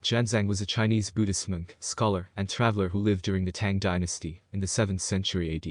Xuanzang was a Chinese Buddhist monk, scholar, and traveler who lived during the Tang dynasty in the 7th century AD.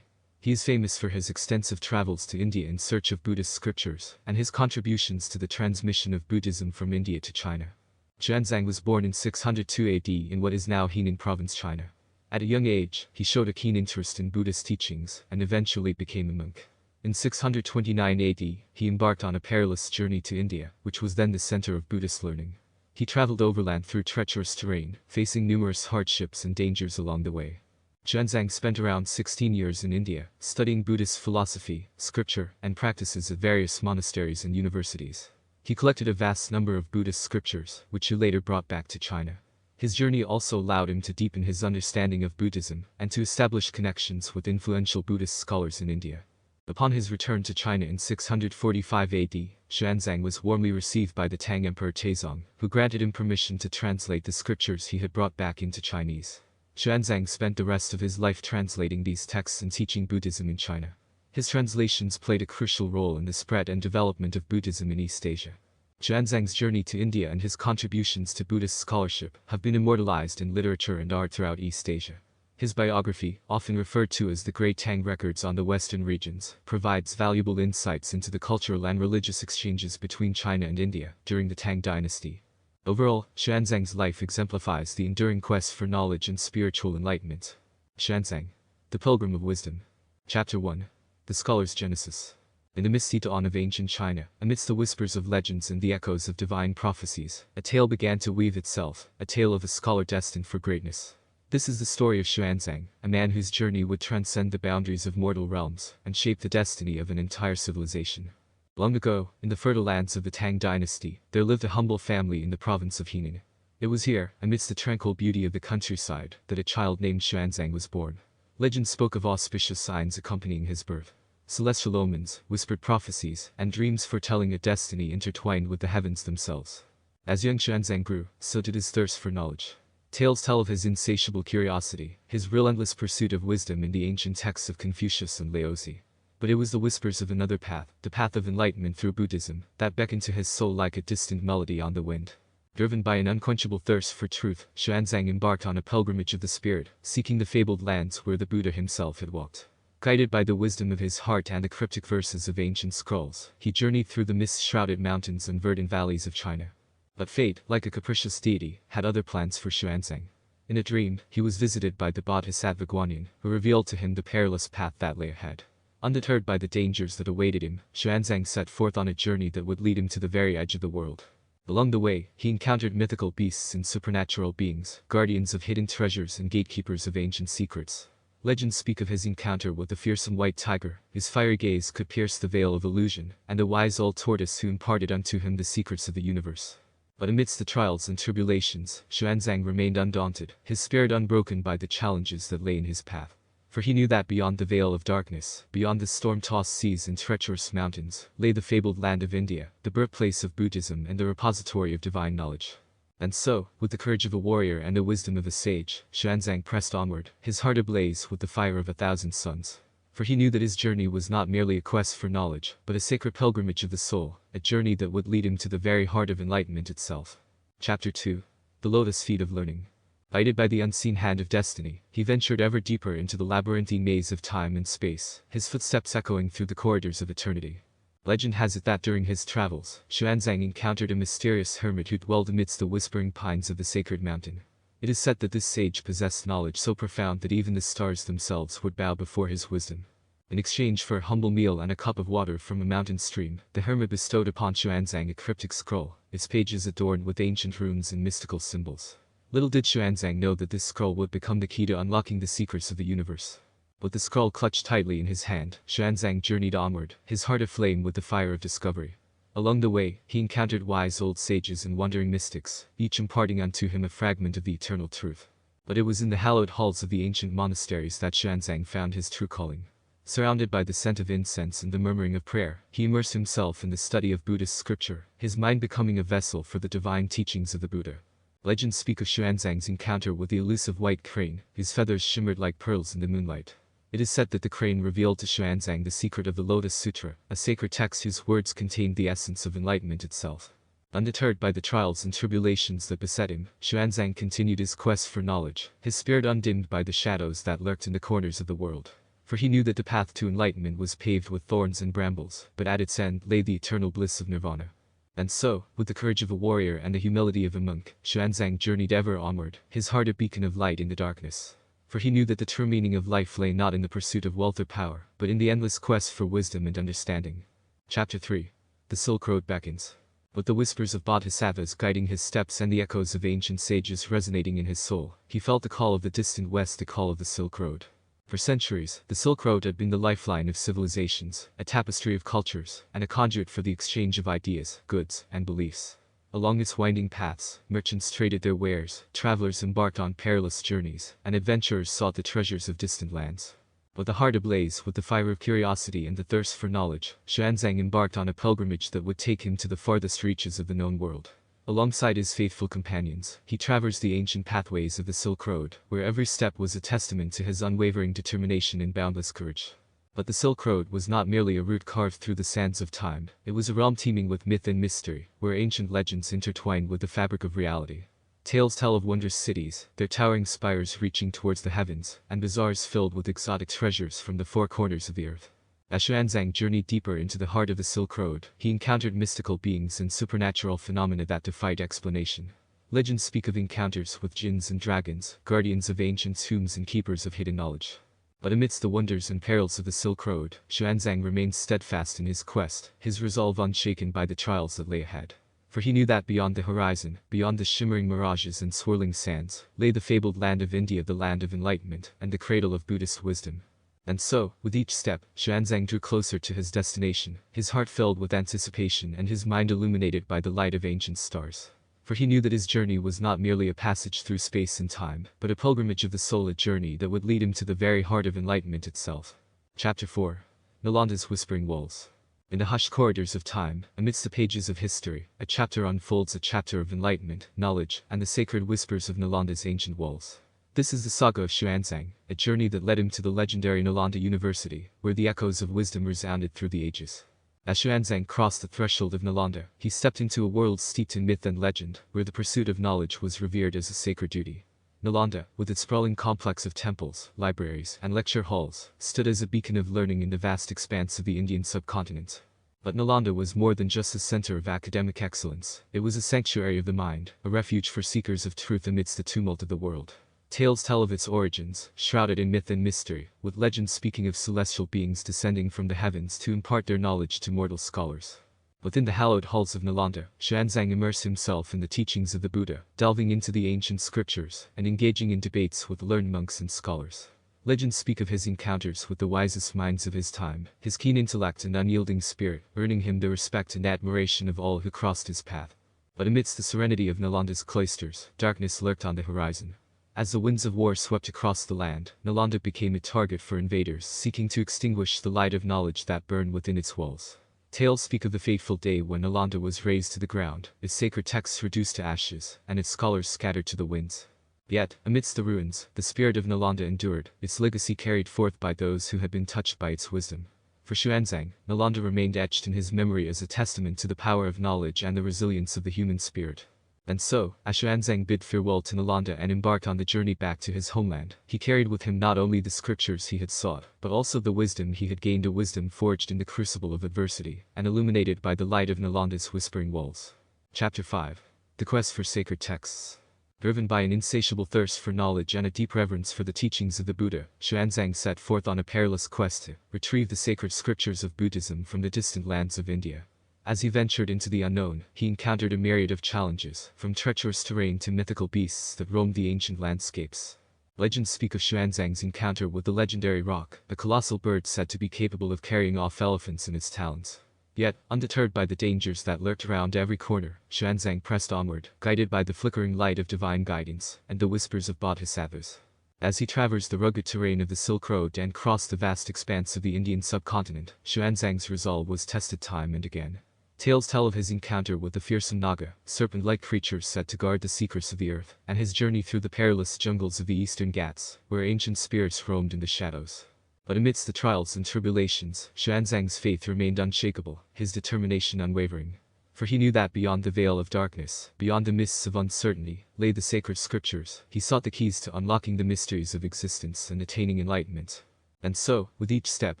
He is famous for his extensive travels to India in search of Buddhist scriptures and his contributions to the transmission of Buddhism from India to China. Xuanzang was born in 602 AD in what is now Henan Province, China. At a young age, he showed a keen interest in Buddhist teachings and eventually became a monk. In 629 AD, he embarked on a perilous journey to India, which was then the center of Buddhist learning. He traveled overland through treacherous terrain, facing numerous hardships and dangers along the way. Xuanzang spent around 16 years in India, studying Buddhist philosophy, scripture, and practices at various monasteries and universities. He collected a vast number of Buddhist scriptures, which he later brought back to China. His journey also allowed him to deepen his understanding of Buddhism and to establish connections with influential Buddhist scholars in India. Upon his return to China in 645 AD, Xuanzang was warmly received by the Tang Emperor Taizong, who granted him permission to translate the scriptures he had brought back into Chinese. Xuanzang spent the rest of his life translating these texts and teaching Buddhism in China. His translations played a crucial role in the spread and development of Buddhism in East Asia. Xuanzang's journey to India and his contributions to Buddhist scholarship have been immortalized in literature and art throughout East Asia. His biography, often referred to as the Great Tang Records on the Western regions, provides valuable insights into the cultural and religious exchanges between China and India during the Tang dynasty. Overall, Xuanzang's life exemplifies the enduring quest for knowledge and spiritual enlightenment. Xuanzang, the Pilgrim of Wisdom. Chapter 1. The Scholar's Genesis. In the misty dawn of ancient China, amidst the whispers of legends and the echoes of divine prophecies, a tale began to weave itself, a tale of a scholar destined for greatness. This is the story of Xuanzang, a man whose journey would transcend the boundaries of mortal realms and shape the destiny of an entire civilization. Long ago, in the fertile lands of the Tang dynasty, there lived a humble family in the province of Henan. It was here, amidst the tranquil beauty of the countryside, that a child named Xuanzang was born. Legend spoke of auspicious signs accompanying his birth. Celestial omens, whispered prophecies, and dreams foretelling a destiny intertwined with the heavens themselves. As young Xuanzang grew, so did his thirst for knowledge. Tales tell of his insatiable curiosity, his relentless pursuit of wisdom in the ancient texts of Confucius and Laozi. But it was the whispers of another path, the path of enlightenment through Buddhism, that beckoned to his soul like a distant melody on the wind. Driven by an unquenchable thirst for truth, Xuanzang embarked on a pilgrimage of the spirit, seeking the fabled lands where the Buddha himself had walked. Guided by the wisdom of his heart and the cryptic verses of ancient scrolls, he journeyed through the mist-shrouded mountains and verdant valleys of China. But fate, like a capricious deity, had other plans for Xuanzang. In a dream, he was visited by the Bodhisattva Guanyin, who revealed to him the perilous path that lay ahead. Undeterred by the dangers that awaited him, Xuanzang set forth on a journey that would lead him to the very edge of the world. Along the way, he encountered mythical beasts and supernatural beings, guardians of hidden treasures and gatekeepers of ancient secrets. Legends speak of his encounter with a fearsome white tiger, whose fiery gaze could pierce the veil of illusion, and a wise old tortoise who imparted unto him the secrets of the universe. But amidst the trials and tribulations, Xuanzang remained undaunted, his spirit unbroken by the challenges that lay in his path. For he knew that beyond the veil of darkness, beyond the storm-tossed seas and treacherous mountains, lay the fabled land of India, the birthplace of Buddhism and the repository of divine knowledge. And so, with the courage of a warrior and the wisdom of a sage, Xuanzang pressed onward, his heart ablaze with the fire of 1,000 suns. For he knew that his journey was not merely a quest for knowledge, but a sacred pilgrimage of the soul, a journey that would lead him to the very heart of enlightenment itself. Chapter 2. The Lotus Feet of Learning. Guided by the unseen hand of destiny, he ventured ever deeper into the labyrinthine maze of time and space, his footsteps echoing through the corridors of eternity. Legend has it that during his travels, Xuanzang encountered a mysterious hermit who dwelled amidst the whispering pines of the sacred mountain. It is said that this sage possessed knowledge so profound that even the stars themselves would bow before his wisdom. In exchange for a humble meal and a cup of water from a mountain stream, the hermit bestowed upon Xuanzang a cryptic scroll, its pages adorned with ancient runes and mystical symbols. Little did Xuanzang know that this scroll would become the key to unlocking the secrets of the universe. With the scroll clutched tightly in his hand, Xuanzang journeyed onward, his heart aflame with the fire of discovery. Along the way, he encountered wise old sages and wandering mystics, each imparting unto him a fragment of the eternal truth. But it was in the hallowed halls of the ancient monasteries that Xuanzang found his true calling. Surrounded by the scent of incense and the murmuring of prayer, he immersed himself in the study of Buddhist scripture, his mind becoming a vessel for the divine teachings of the Buddha. Legends speak of Xuanzang's encounter with the elusive white crane, whose feathers shimmered like pearls in the moonlight. It is said that the crane revealed to Xuanzang the secret of the Lotus Sutra, a sacred text whose words contained the essence of enlightenment itself. Undeterred by the trials and tribulations that beset him, Xuanzang continued his quest for knowledge, his spirit undimmed by the shadows that lurked in the corners of the world. For he knew that the path to enlightenment was paved with thorns and brambles, but at its end lay the eternal bliss of nirvana. And so, with the courage of a warrior and the humility of a monk, Xuanzang journeyed ever onward, his heart a beacon of light in the darkness. For he knew that the true meaning of life lay not in the pursuit of wealth or power, but in the endless quest for wisdom and understanding. Chapter 3. The Silk Road Beckons. With the whispers of bodhisattvas guiding his steps and the echoes of ancient sages resonating in his soul, he felt the call of the distant west, the call of the Silk Road. For centuries, the Silk Road had been the lifeline of civilizations, a tapestry of cultures, and a conduit for the exchange of ideas, goods, and beliefs. Along its winding paths, merchants traded their wares, travelers embarked on perilous journeys, and adventurers sought the treasures of distant lands. With a heart ablaze with the fire of curiosity and the thirst for knowledge, Xuanzang embarked on a pilgrimage that would take him to the farthest reaches of the known world. Alongside his faithful companions, he traversed the ancient pathways of the Silk Road, where every step was a testament to his unwavering determination and boundless courage. But the Silk Road was not merely a route carved through the sands of time, it was a realm teeming with myth and mystery, where ancient legends intertwined with the fabric of reality. Tales tell of wondrous cities, their towering spires reaching towards the heavens, and bazaars filled with exotic treasures from the four corners of the earth. As Xuanzang journeyed deeper into the heart of the Silk Road, he encountered mystical beings and supernatural phenomena that defied explanation. Legends speak of encounters with jinns and dragons, guardians of ancient tombs and keepers of hidden knowledge. But amidst the wonders and perils of the Silk Road, Xuanzang remained steadfast in his quest, his resolve unshaken by the trials that lay ahead. For he knew that beyond the horizon, beyond the shimmering mirages and swirling sands, lay the fabled land of India, the land of enlightenment, and the cradle of Buddhist wisdom. And so, with each step, Xuanzang drew closer to his destination, his heart filled with anticipation and his mind illuminated by the light of ancient stars. For he knew that his journey was not merely a passage through space and time, but a pilgrimage of the soul, a journey that would lead him to the very heart of enlightenment itself. Chapter 4. Nalanda's Whispering Walls. In the hushed corridors of time, amidst the pages of history, a chapter unfolds, a chapter of enlightenment, knowledge, and the sacred whispers of Nalanda's ancient walls. This is the saga of Xuanzang, a journey that led him to the legendary Nalanda University, where the echoes of wisdom resounded through the ages. As Xuanzang crossed the threshold of Nalanda, he stepped into a world steeped in myth and legend, where the pursuit of knowledge was revered as a sacred duty. Nalanda, with its sprawling complex of temples, libraries, and lecture halls, stood as a beacon of learning in the vast expanse of the Indian subcontinent. But Nalanda was more than just a center of academic excellence, it was a sanctuary of the mind, a refuge for seekers of truth amidst the tumult of the world. Tales tell of its origins, shrouded in myth and mystery, with legends speaking of celestial beings descending from the heavens to impart their knowledge to mortal scholars. Within the hallowed halls of Nalanda, Xuanzang immersed himself in the teachings of the Buddha, delving into the ancient scriptures and engaging in debates with learned monks and scholars. Legends speak of his encounters with the wisest minds of his time, his keen intellect and unyielding spirit, earning him the respect and admiration of all who crossed his path. But amidst the serenity of Nalanda's cloisters, darkness lurked on the horizon. As the winds of war swept across the land, Nalanda became a target for invaders seeking to extinguish the light of knowledge that burned within its walls. Tales speak of the fateful day when Nalanda was razed to the ground, its sacred texts reduced to ashes, and its scholars scattered to the winds. Yet, amidst the ruins, the spirit of Nalanda endured, its legacy carried forth by those who had been touched by its wisdom. For Xuanzang, Nalanda remained etched in his memory as a testament to the power of knowledge and the resilience of the human spirit. And so, as Xuanzang bid farewell to Nalanda and embarked on the journey back to his homeland, he carried with him not only the scriptures he had sought, but also the wisdom he had gained, a wisdom forged in the crucible of adversity, and illuminated by the light of Nalanda's whispering walls. Chapter 5. The Quest for Sacred Texts. Driven by an insatiable thirst for knowledge and a deep reverence for the teachings of the Buddha, Xuanzang set forth on a perilous quest to retrieve the sacred scriptures of Buddhism from the distant lands of India. As he ventured into the unknown, he encountered a myriad of challenges, from treacherous terrain to mythical beasts that roamed the ancient landscapes. Legends speak of Xuanzang's encounter with the legendary roc, a colossal bird said to be capable of carrying off elephants in its talons. Yet, undeterred by the dangers that lurked around every corner, Xuanzang pressed onward, guided by the flickering light of divine guidance and the whispers of bodhisattvas. As he traversed the rugged terrain of the Silk Road and crossed the vast expanse of the Indian subcontinent, Xuanzang's resolve was tested time and again. Tales tell of his encounter with the fearsome Naga, serpent-like creatures said to guard the secrets of the earth, and his journey through the perilous jungles of the eastern Ghats, where ancient spirits roamed in the shadows. But amidst the trials and tribulations, Xuanzang's faith remained unshakable, his determination unwavering. For he knew that beyond the veil of darkness, beyond the mists of uncertainty, lay the sacred scriptures. He sought the keys to unlocking the mysteries of existence and attaining enlightenment. And so, with each step,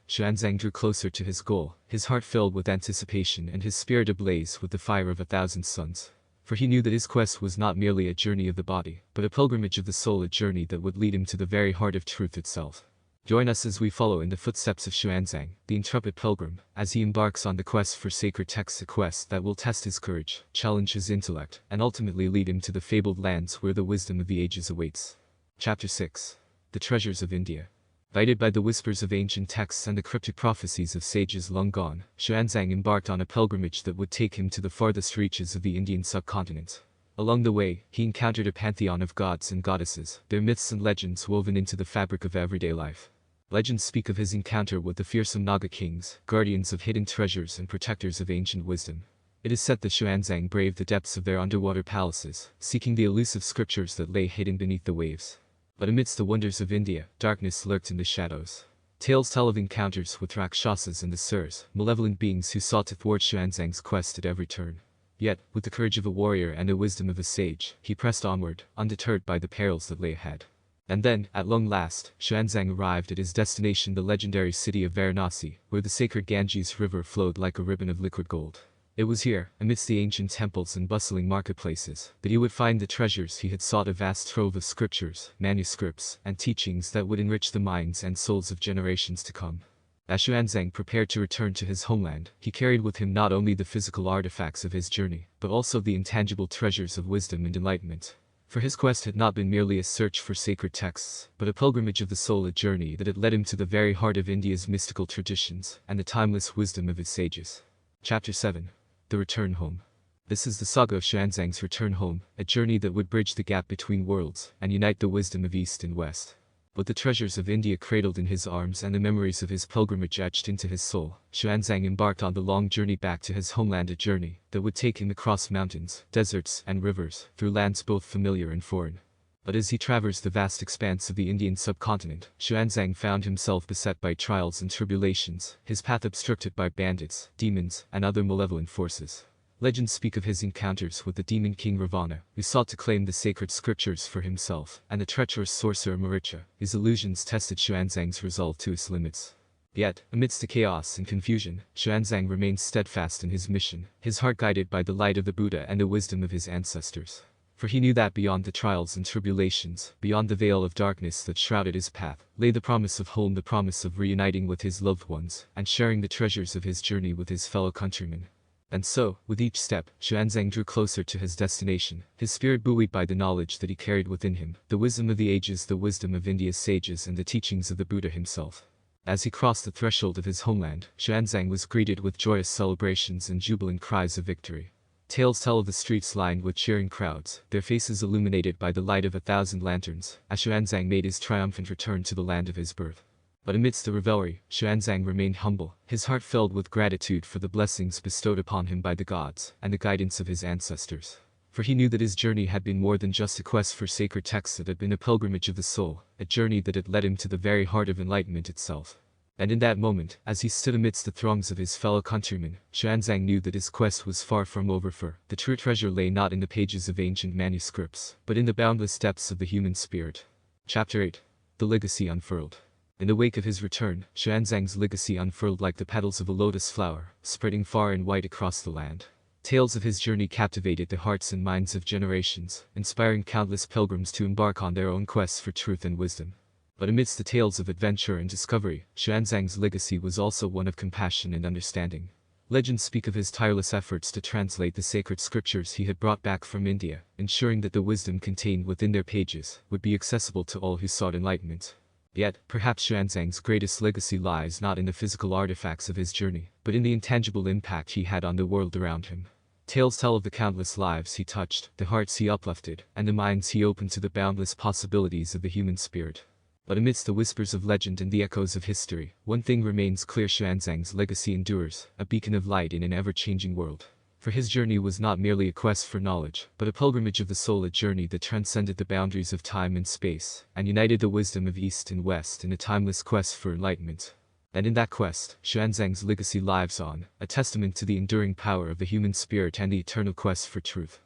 Xuanzang drew closer to his goal, his heart filled with anticipation and his spirit ablaze with the fire of 1,000 suns. For he knew that his quest was not merely a journey of the body, but a pilgrimage of the soul, a journey that would lead him to the very heart of truth itself. Join us as we follow in the footsteps of Xuanzang, the intrepid pilgrim, as he embarks on the quest for sacred texts, a quest that will test his courage, challenge his intellect, and ultimately lead him to the fabled lands where the wisdom of the ages awaits. Chapter 6. The Treasures of India. Guided by the whispers of ancient texts and the cryptic prophecies of sages long gone, Xuanzang embarked on a pilgrimage that would take him to the farthest reaches of the Indian subcontinent. Along the way, he encountered a pantheon of gods and goddesses, their myths and legends woven into the fabric of everyday life. Legends speak of his encounter with the fearsome Naga kings, guardians of hidden treasures and protectors of ancient wisdom. It is said that Xuanzang braved the depths of their underwater palaces, seeking the elusive scriptures that lay hidden beneath the waves. But amidst the wonders of India, darkness lurked in the shadows. Tales tell of encounters with Rakshasas and the Surs, malevolent beings who sought to thwart Xuanzang's quest at every turn. Yet, with the courage of a warrior and the wisdom of a sage, he pressed onward, undeterred by the perils that lay ahead. And then, at long last, Xuanzang arrived at his destination, the legendary city of Varanasi, where the sacred Ganges River flowed like a ribbon of liquid gold. It was here, amidst the ancient temples and bustling marketplaces, that he would find the treasures he had sought, a vast trove of scriptures, manuscripts, and teachings that would enrich the minds and souls of generations to come. As Xuanzang prepared to return to his homeland, he carried with him not only the physical artifacts of his journey, but also the intangible treasures of wisdom and enlightenment. For his quest had not been merely a search for sacred texts, but a pilgrimage of the soul, a journey that had led him to the very heart of India's mystical traditions and the timeless wisdom of its sages. Chapter 7. The Return Home. This is the saga of Xuanzang's return home, a journey that would bridge the gap between worlds and unite the wisdom of East and West. With the treasures of India cradled in his arms and the memories of his pilgrimage etched into his soul, Xuanzang embarked on the long journey back to his homeland, a journey that would take him across mountains, deserts, and rivers, through lands both familiar and foreign. But as he traversed the vast expanse of the Indian subcontinent, Xuanzang found himself beset by trials and tribulations, his path obstructed by bandits, demons, and other malevolent forces. Legends speak of his encounters with the demon king Ravana, who sought to claim the sacred scriptures for himself, and the treacherous sorcerer Maricha. His illusions tested Xuanzang's resolve to its limits. Yet, amidst the chaos and confusion, Xuanzang remained steadfast in his mission, his heart guided by the light of the Buddha and the wisdom of his ancestors. For he knew that beyond the trials and tribulations, beyond the veil of darkness that shrouded his path, lay the promise of home, the promise of reuniting with his loved ones, and sharing the treasures of his journey with his fellow countrymen. And so, with each step, Xuanzang drew closer to his destination, his spirit buoyed by the knowledge that he carried within him, the wisdom of the ages, the wisdom of India's sages, and the teachings of the Buddha himself. As he crossed the threshold of his homeland, Xuanzang was greeted with joyous celebrations and jubilant cries of victory. Tales tell of the streets lined with cheering crowds, their faces illuminated by the light of 1,000 lanterns, as Xuanzang made his triumphant return to the land of his birth. But amidst the revelry, Xuanzang remained humble, his heart filled with gratitude for the blessings bestowed upon him by the gods and the guidance of his ancestors. For he knew that his journey had been more than just a quest for sacred texts, it had been a pilgrimage of the soul, a journey that had led him to the very heart of enlightenment itself. And in that moment, as he stood amidst the throngs of his fellow countrymen, Xuanzang knew that his quest was far from over, for the true treasure lay not in the pages of ancient manuscripts, but in the boundless depths of the human spirit. Chapter 8. The Legacy Unfurled. In the wake of his return, Xuanzang's legacy unfurled like the petals of a lotus flower, spreading far and wide across the land. Tales of his journey captivated the hearts and minds of generations, inspiring countless pilgrims to embark on their own quests for truth and wisdom. But amidst the tales of adventure and discovery, Xuanzang's legacy was also one of compassion and understanding. Legends speak of his tireless efforts to translate the sacred scriptures he had brought back from India, ensuring that the wisdom contained within their pages would be accessible to all who sought enlightenment. Yet, perhaps Xuanzang's greatest legacy lies not in the physical artifacts of his journey, but in the intangible impact he had on the world around him. Tales tell of the countless lives he touched, the hearts he uplifted, and the minds he opened to the boundless possibilities of the human spirit. But amidst the whispers of legend and the echoes of history, one thing remains clear: Xuanzang's legacy endures, a beacon of light in an ever-changing world. For his journey was not merely a quest for knowledge, but a pilgrimage of the soul, a journey that transcended the boundaries of time and space, and united the wisdom of East and West in a timeless quest for enlightenment. And in that quest, Xuanzang's legacy lives on, a testament to the enduring power of the human spirit and the eternal quest for truth.